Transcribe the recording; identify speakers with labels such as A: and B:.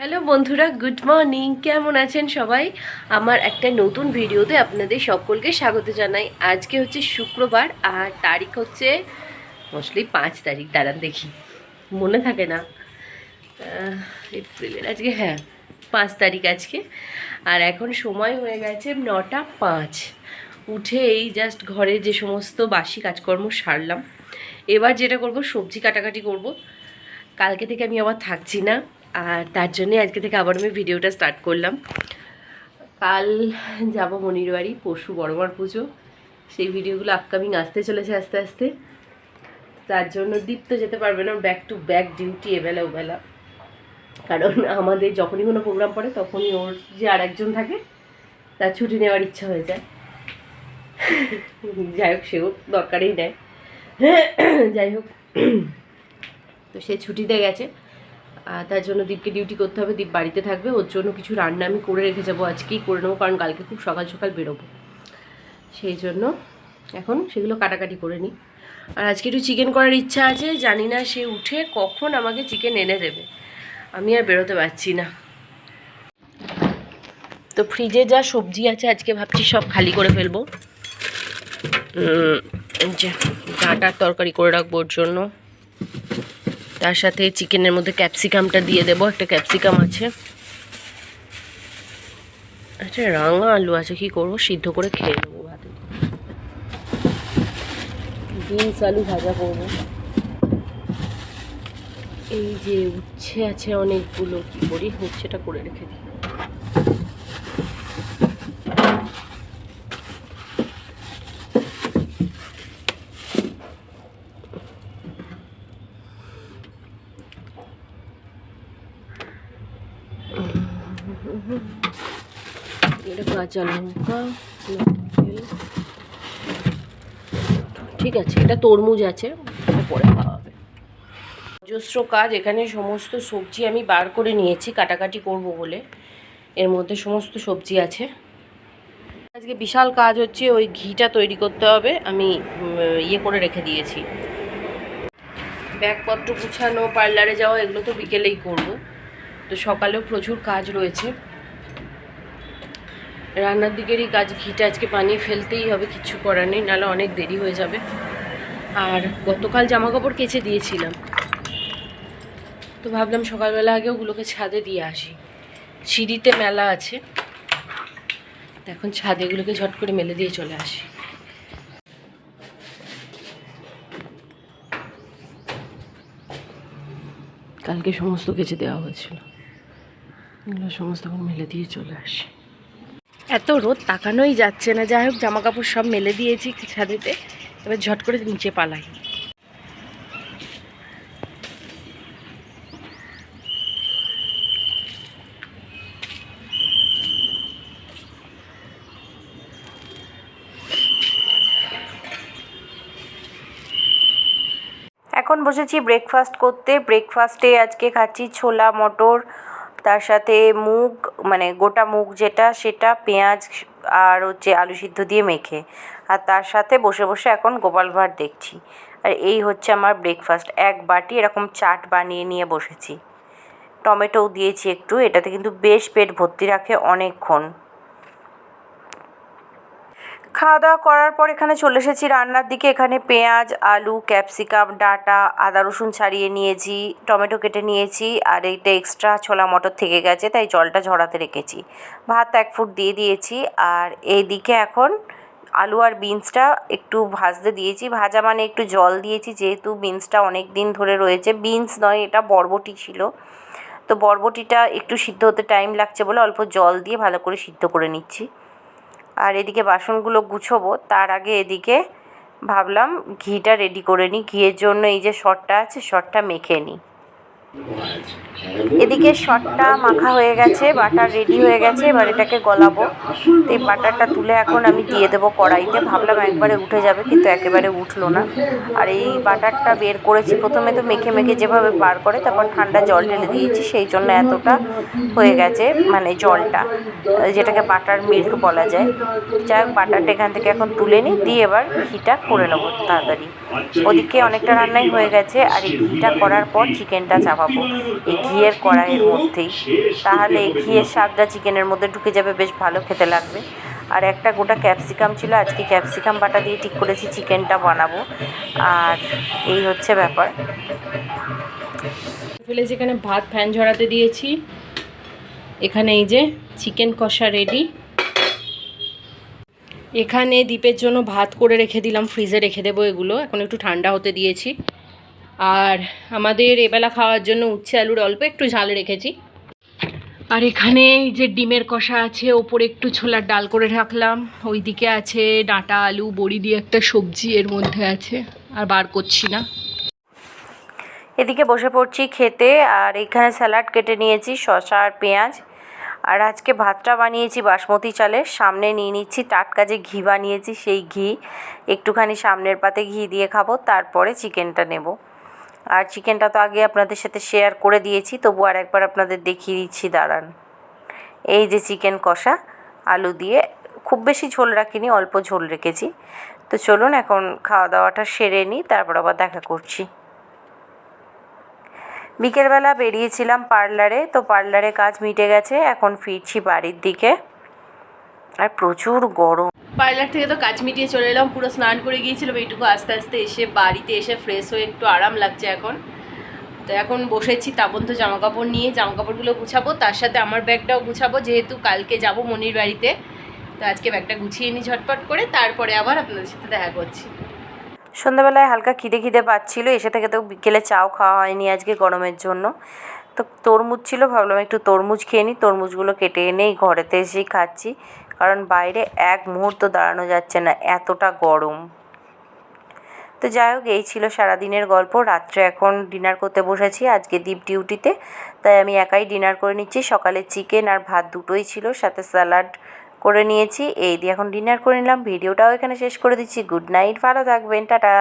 A: Hello বন্ধুরা, good morning. কেমন আছেন সবাই? আমার একটা নতুন ভিডিওতে আপনাদের সকলকে স্বাগত জানাই। আজকে হচ্ছে শুক্রবার আর তারিখ হচ্ছে মোস্টলি 5 তারিখ। দাঁড়ান দেখি, মনে থাকে না। এপ্রিলের আজকে, হ্যাঁ 5 তারিখ আজকে। আর এখন সময় হয়ে গেছে 9টা 5। উঠে এই জাস্ট ঘরে যে সমস্ত বাসি কাজকর্ম সারলাম। এবার যেটা করব, সবজি কাটাকাটি করব। কালকে থেকে আমি আবার থাকছি না, আর তার জন্যে আজকে থেকে আবার আমি ভিডিওটা স্টার্ট করলাম। কাল যাব মনির বাড়ি, পরশু বড়মার পুজো। সেই ভিডিওগুলো আপকামিং আসতে চলেছে আস্তে আস্তে। তার জন্য দীপ্ত যেতে পারবে না, ব্যাক টু ব্যাক ডিউটি এবেলা ওবেলা। কারণ আমাদের যখনই কোনো প্রোগ্রাম পড়ে তখনই ওর যে আর একজন থাকে তার ছুটি নেওয়ার ইচ্ছা হয়ে যায়। যাই হোক, সেও দরকারই নেয়। যাই হোক, তো সে ছুটিতে গেছে। তার জন্য দীপকে ডিউটি করতে হবে, দীপ বাড়িতে থাকবে। ওর জন্য কিছু রান্না আমি করে রেখে যাবো, আজকেই করে নেবো, কারণ কালকে খুব সকাল সকাল বেরোবো। সেই জন্য এখন সেগুলো কাটাকাটি করে নিই। আর আজকে একটু চিকেন করার ইচ্ছা আছে, জানি না সে উঠে কখন আমাকে চিকেন এনে দেবে। আমি আর বেরোতে পারছি না। তো ফ্রিজে যা সবজি আছে আজকে ভাবছি সব খালি করে ফেলবো। যে ডাঁটার তরকারি করে রাখবো ওর জন্য। তার সাথে চিকেনের মধ্যে ক্যাপসিকামটা দিয়ে দেবো, একটা ক্যাপসিকাম আছে। আচ্ছা, রাঙা আলু আছে, কি করবো, সিদ্ধ করে খেয়ে নেবো ভাতে। বিনস আলু ভাজা করবো। এই যে উচ্ছে আছে অনেকগুলো, কি করি, উচ্ছেটা করে রেখে দিই। এটা কাঁচা লঙ্কা, ঠিক আছে। এটা তরমুজ আছে, পরে খাওয়া হবে। অজস্র কাজ। এখানে সমস্ত সবজি আমি বার করে নিয়েছি কাটাকাটি করব বলে। এর মধ্যে সমস্ত সবজি আছে। আজকে বিশাল কাজ হচ্ছে, ওই ঘিটা তৈরি করতে হবে। আমি ইয়ে করে রেখে দিয়েছি। ব্যাগপত্র গুছানো, পার্লারে যাওয়া, এগুলো তো বিকেলেই করব। তো সকালেও প্রচুর কাজ রয়েছে। রান্নার দিকেরই কাজ। ঘিটা আজকে বানিয়ে ফেলতেই হবে, কিচ্ছু করার নেই, নাহলে অনেক দেরি হয়ে যাবে। আর গতকাল জামাকাপড় কেচে দিয়েছিলাম, তো ভাবলাম সকালবেলা আগে ওগুলোকে ছাদে দিয়ে আসি। সিঁড়িতে মেলা আছে, এখন ছাদে এগুলোকে ঝট করে মেলে দিয়ে চলে আসি। কালকে সমস্ত কেচে দেওয়া হয়েছিল, এগুলো সমস্ত এখন মেলে দিয়ে চলে আসি। এত রোদ তাকানোই যাচ্ছে না। যাই হোক, জামা কাপড় সব মেলে দিয়েছি ছাদেতে, এবার ঝট করে নিচে পালাই। এখন বসেছি ব্রেকফাস্ট করতে। ব্রেকফাস্টে আজকে খাচ্ছি ছোলা মটর, তার সাথে মুগ, মানে গোটা মুগ যেটা, সেটা পেঁয়াজ আর হচ্ছে আলু সিদ্ধ দিয়ে মেখে। আর তার সাথে বসে বসে এখন গোপাল ভাঁড় দেখছি। আর এই হচ্ছে আমার ব্রেকফাস্ট। এক বাটি এরকম চাট বানিয়ে নিয়ে বসেছি। টমেটোও দিয়েছি একটু, এটাতে কিন্তু বেশ পেট ভর্তি রাখে অনেকক্ষণ। খাওয়া দাওয়া করার পর এখানে চলে এসেছি রান্নার দিকে। এখানে পেঁয়াজ, আলু, ক্যাপসিকাম, ডাঁটা, আদা রসুন ছাড়িয়ে নিয়েছি, টমেটো কেটে নিয়েছি, আর এইটা এক্সট্রা ছোলা মটর থেকে গেছে, তাই জলটা ঝরাতে রেখেছি। ভাত 1 ফুট দিয়ে দিয়েছি। আর এইদিকে এখন আলু আর বিনসটা একটু ভাজতে দিয়েছি। ভাজা মানে একটু জল দিয়েছি, যেহেতু বিনসটা অনেক দিন ধরে রয়েছে। বিনস নয়, এটা বরবটি ছিল। তো বরবটিটা একটু সিদ্ধ হতে টাইম লাগছে বলে অল্প জল দিয়ে ভালো করে সিদ্ধ করে নিচ্ছি। আর এদিকে বাসনগুলো গুছোবো, তার আগে এদিকে ভাবলাম ঘিটা রেডি করে নিই। ঘিয়ের জন্য এই যে সরটা আছে, সরটা মেখে নিই। এদিকে সরটা মাখা হয়ে গেছে, বাটার রেডি হয়ে গেছে। এবার এটাকে গলাবো। তো এই বাটারটা তুলে এখন আমি দিয়ে দেবো কড়াইতে। ভাবলাম একবারে উঠে যাবে, কিন্তু একেবারে উঠলো না। আর এই বাটারটা বের করেছি, প্রথমে তো মেখে মেখে যেভাবে বার করে, তারপর ঠান্ডা জল ঢেলে দিয়েছি, সেই জন্য এতটা হয়ে গেছে, মানে জলটা, যেটাকে বাটার মিল্ক বলা যায়। যাই হোক, বাটারটা এখান থেকে এখন তুলে নিই, দিয়ে এবার ঘিটা করে নেবো তাড়াতাড়ি। ওদিকে অনেকটা রান্নাই হয়ে গেছে, আর এই ঘিটা করার পর চিকেনটা চাপাবো। নামাবো এই ঘিয়ের কড়াইয়ের মধ্যেই, তাহলে এই ঘিয়ের স্বাদটা চিকেনের মধ্যে ঢুকে যাবে, বেশ ভালো খেতে লাগবে। আর একটা গোটা ক্যাপসিকাম ছিল, আজকে ক্যাপসিকাম বাটা দিয়ে ঠিক করেছি চিকেনটা বানাবো। আর এই হচ্ছে ব্যাপার। ফেলেছি এখানে ভাত ফ্যান ঝরাতে দিয়েছি। এখানে এই যে চিকেন কষা রেডি। এখানে দীপের জন্য ভাত করে রেখে দিলাম, ফ্রিজে রেখে দেবো এগুলো, এখন একটু ঠান্ডা হতে দিয়েছি। আর আমাদের এবেলা খাওয়ার জন্য উচ্ছে আলুর অল্প একটু ঝাল রেখেছি। আর এখানে এই যে ডিমের কষা আছে, ওপরে একটু ছোলার ডাল করে রাখলাম, ওইদিকে আছে ডাঁটা আলু বড়ি দিয়ে একটা সবজি এর মধ্যে আছে, আর বার করছি না। এদিকে বসে পড়ছি খেতে। আর এখানে স্যালাড কেটে নিয়েছি, শসা আর পেঁয়াজ। আর আজকে ভাতটা বানিয়েছি বাসমতি চালের, সামনে নিয়ে নিচ্ছি টাটকা যে ঘি বানিয়েছি সেই ঘি, একটুখানি সামনের পাতে ঘি দিয়ে খাবো, তারপরে চিকেনটা নেব। আর চিকেনটা তো আগে আপনাদের সাথে শেয়ার করে দিয়েছি, তবু আর একবার আপনাদের দেখিয়ে দিচ্ছি, দাঁড়ান। এই যে চিকেন কষা আলু দিয়ে, খুব বেশি ঝোল রাখিনি, অল্প ঝোল রেখেছি। তো চলুন এখন খাওয়া দাওয়াটা সেরে নিই, তারপর আবার দেখা করছি। বিকেলবেলা বেরিয়েছিলাম পার্লারে, তো পার্লারে কাজ মিটে গেছে, এখন ফিরছি বাড়ির দিকে। আর প্রচুর গরম। পার্লার থেকে তো কাজ মিটিয়ে চলে এলাম, পুরো স্নান করে গিয়েছিলাম এইটুকু, আস্তে আস্তে এসে বাড়িতে এসে ফ্রেশ হয়ে একটু আরাম লাগছে এখন। তো এখন বসেছি তাবন্ত জামাকাপড় নিয়ে, জামাকাপড়গুলো গুছাবো, তার সাথে আমার ব্যাগটাও গুছাবো, যেহেতু কালকে যাব মনির বাড়িতে। তো আজকে ব্যাগটা গুছিয়ে নিই ঝটপট করে, তারপরে আবার আপনাদের সাথে দেখা করছি। সন্ধ্যাবেলায় হালকা খিদে পাচ্ছিলো, এসে থেকে তো বিকেলে চাও খাওয়া হয়নি আজকে গরমের জন্য। তো তরমুজ ছিল, ভাবলাম একটু তরমুজ খেয়ে নিই, তরমুজগুলো কেটে এনেই ঘরেতে এসেই খাচ্ছি, কারণ বাইরে এক মুহূর্ত দাঁড়ানো যাচ্ছে না, এতটা গরম। তো যাই হোক, এই ছিল সারাদিনের গল্প। রাত্রে এখন ডিনার করতে বসেছি, আজকে দীপ ডিউটিতে, তাই আমি একাই ডিনার করে নিচ্ছি। সকালে চিকেন আর ভাত দুটোই ছিল, সাথে স্যালাড করে নিয়েছি, এই দিয়ে এখন ডিনার করে নিলাম। ভিডিওটাও এখানে শেষ করে দিচ্ছি। গুড নাইট, ভালো থাকবেন, টাটা।